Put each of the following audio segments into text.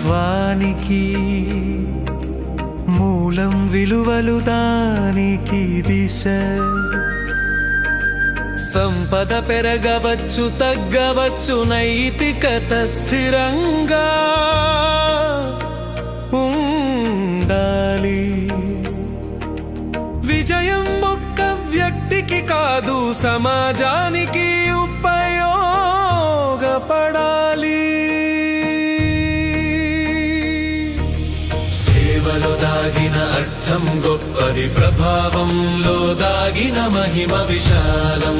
తత్వానికి మూలం విలువలు దానికి దిశ. సంపద పెరగవచ్చు తగ్గవచ్చు నైతికత స్థిరంగా ఉండాలి. విజయం ఒక్క వ్యక్తికి కాదు సమాజానికి ఉపయోగపడాలి. సేవలో దాగిన అర్థం గొప్పది, ప్రభావంలో దాగిన మహిమ విశాలం.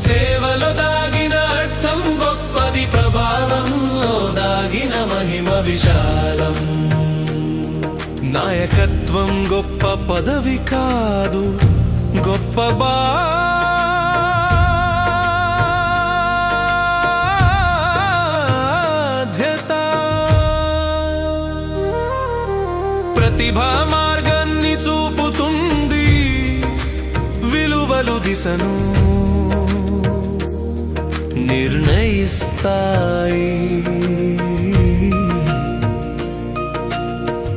సేవలో దాగిన అర్థం గొప్పది, ప్రభావంలో దాగిన మహిమ విశాలం. నాయకత్వం గొప్ప పదవి కాదు, గొప్ప బాధ్యత. ప్రతిభా మార్గాన్ని చూపుతుంది, విలువలు దిశను నిర్ణయిస్తాయి.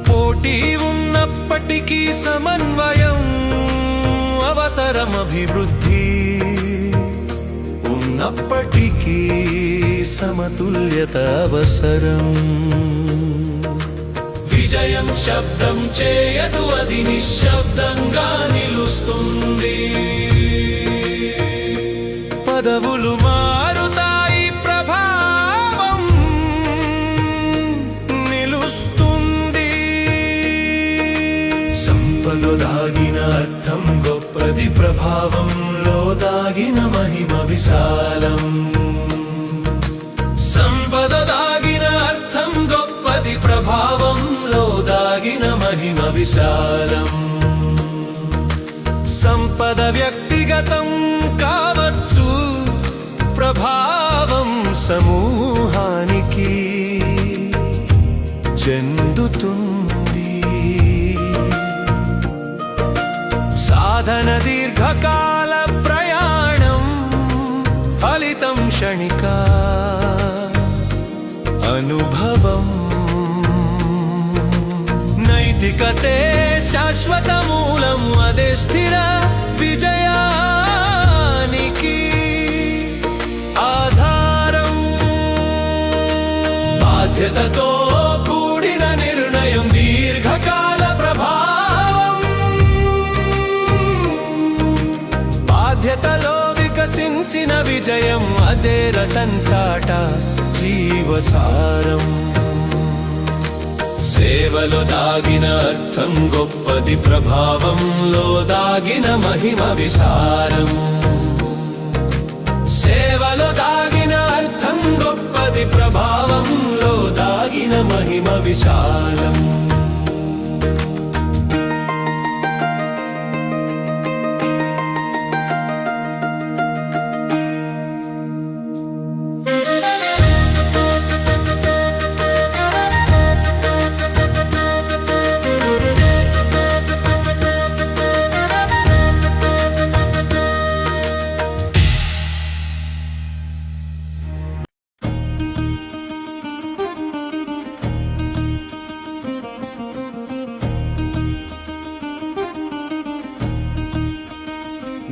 పోటీ ఉన్నప్పటికీ సమన్వయం అవసరం, అభివృద్ధి ఉన్నప్పటికీ సమతుల్యత అవసరం. విజయం శబ్దం చేయదు, అది నిశ్శబ్దంగా నిలుస్తుంది. పదవులు మారుతాయి, ప్రభావం నిలుస్తుంది. సంపదలో దాగిన అర్థం గొప్పది, ప్రభావంలో దాగిన మహిమ విశాలం. సంపద దాగిన అర్థం గొప్పది, ప్రభావంలో దాగిన మహిమ విశాలం. సంపద వ్యక్తిగతం కావచ్చు, ప్రభావం సమూహానికి చెందుతుంది. సాధన దీర్ఘకాల ప్రయాణం, ఫలితం క్షణిక అనుభవం. నైతికతే శాశ్వత మూలం, అదే స్థిర విజయానికి ఆధారం. బాధ్యతతో కూడిన నిర్ణయం, దీర్ఘకాల ప్రభావం. బాధ్యతలో వికసించిన విజయం, అదే రతన్ టాటా జీవసారం. సేవలో దాగిన అర్థం గొప్పది, ప్రభావంలో దాగిన మహిమ విశాలం. సేవలో దాగిన అర్థం గొప్పది, ప్రభావంలో దాగిన మహిమ విశాలం.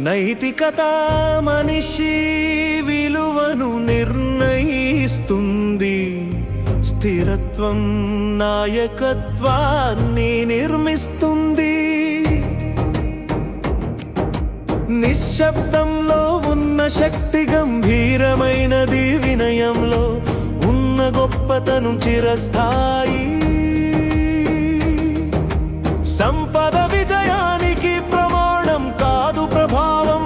నైతికత మనిషి విలువను నిర్ణయిస్తుంది. స్థిరత్వం నాయకత్వాన్ని నిర్మిస్తుంది. నిశ్శబ్దంలో ఉన్న శక్తి గంభీరమైనది, వినయంలో ఉన్న గొప్పతనం చిరస్థాయి. సంపద విజయానికి ప్రమాణం కాదు, ప్రభావం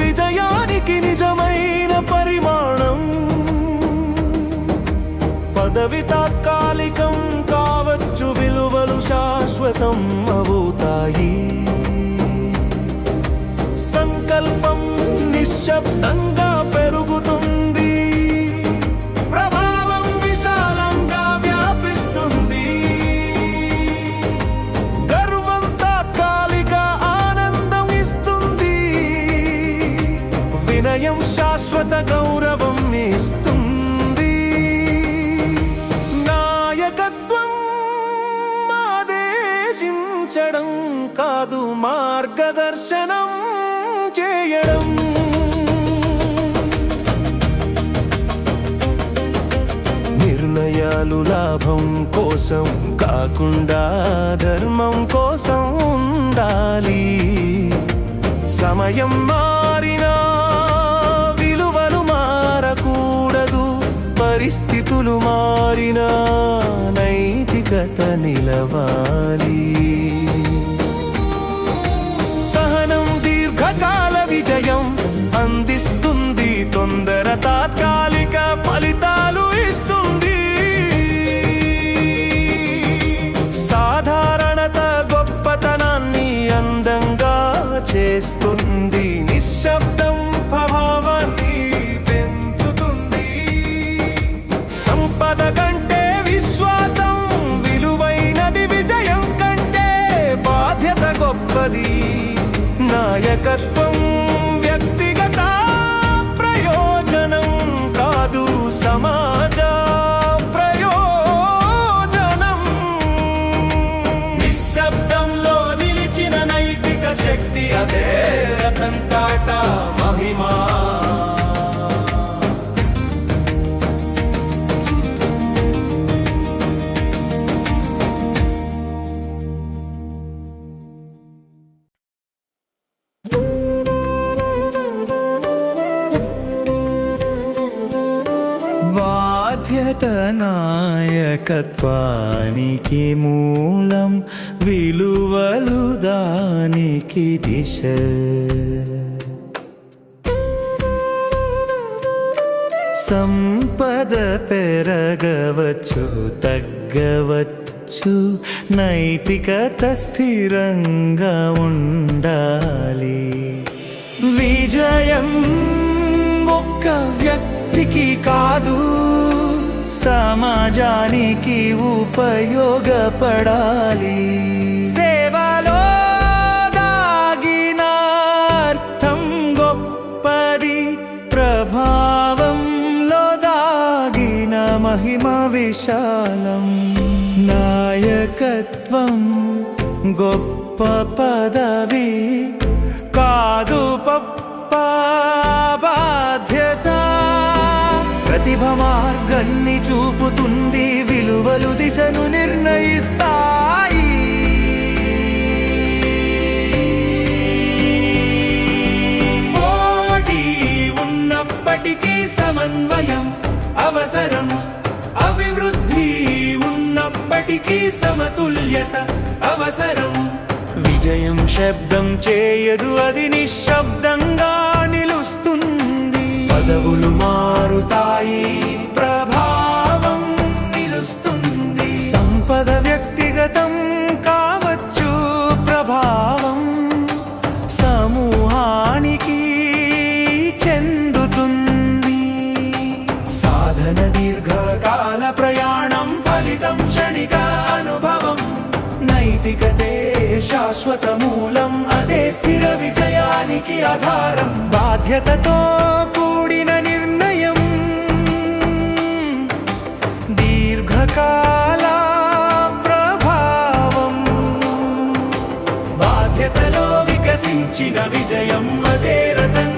విజయానికి నిజమైన పరిమాణం. పదవి తాత్కాలికం కావచ్చు, విలువలు శాశ్వతం అవుతాయి. సంకల్పం నిశ్శబ్దంగా పెరుగుతుంది, ప్రభావం విశాలంగా వ్యాపిస్తుంది. గర్వం తాత్కాలిక ఆనందం ఇస్తుంది, వినయం శాశ్వత గౌరవం ఇస్తుంది. ఫలితాలు లాభం కోసం కాకుండా ధర్మం కోసం ఉండాలి. సమయం మారినా విలువలు మారకూడదు, పరిస్థితులు మారినా నైతికత నిలవాలి. సహనం దీర్ఘకాల విజయం అందిస్తుంది, తొందర తాత్కాలిక ఫలితాలు ఇస్తుంది. సాధారణత గొప్పతనాన్ని అందంగా చేస్తుంది, నిశ్శబ్దం ప్రభావాన్ని పెంచుతుంది. సంపద కంటే విశ్వాసం విలువైనది, విజయం కంటే బాధ్యత గొప్పది. నాయకత్వం వ్యక్తిగత ప్రయోజనం కాదు, సమాజ ప్రయోజనం. నిశ్శబ్దంలో నిలిచిన నైతిక శక్తి, అదే రతన్ టాటా మహిమా. బాధ్యత నాయకత్వానికి మూలం, విలువలు దానికి దిశ. సంపద పెరగవచ్చు తగ్గవచ్చు, నైతికత స్థిరంగా ఉండాలి. విజయం ఒక్క వ్యక్తికి కాదు, సమాజానికి ఉపయోగపడాలి. సేవలో దాగిన అర్థం గొప్పది, ప్రభావంలో దాగిన మహిమ విశాలం. నాయకత్వం గొప్ప పదవి కాదు, బాధ్యత. ప్రతిభ మార్గాన్ని చూపుతుంది, విలువలు దిశను నిర్ణయిస్తాయి. పోటీ ఉన్నప్పటికీ సమన్వయం అవసరం, అభివృద్ధి ఉన్నప్పటికీ సమతుల్యత అవసరం. విజయం శబ్దం చేయదు, అది నిశ్శబ్దంగా నిలుస్తుంది. పదవులు మారుతాయి, ప్రభావం నిలుస్తుంది. సంపద వ్యక్తిగతం కావచ్చు, ప్రభావం సమూహానికి చెందుతుంది. సాధన దీర్ఘకాల ప్రయాణం, ఫలితం క్షణిక అనుభవం. నైతికతే శాశ్వత మూలం, అదే స్థిర విజయానికి ఆధారం. బాధ్యతతో కూడిన నిర్ణయం దీర్ఘకాల ప్రభావం. బాధ్యతలో వికసించిన విజయం, అదే రతన్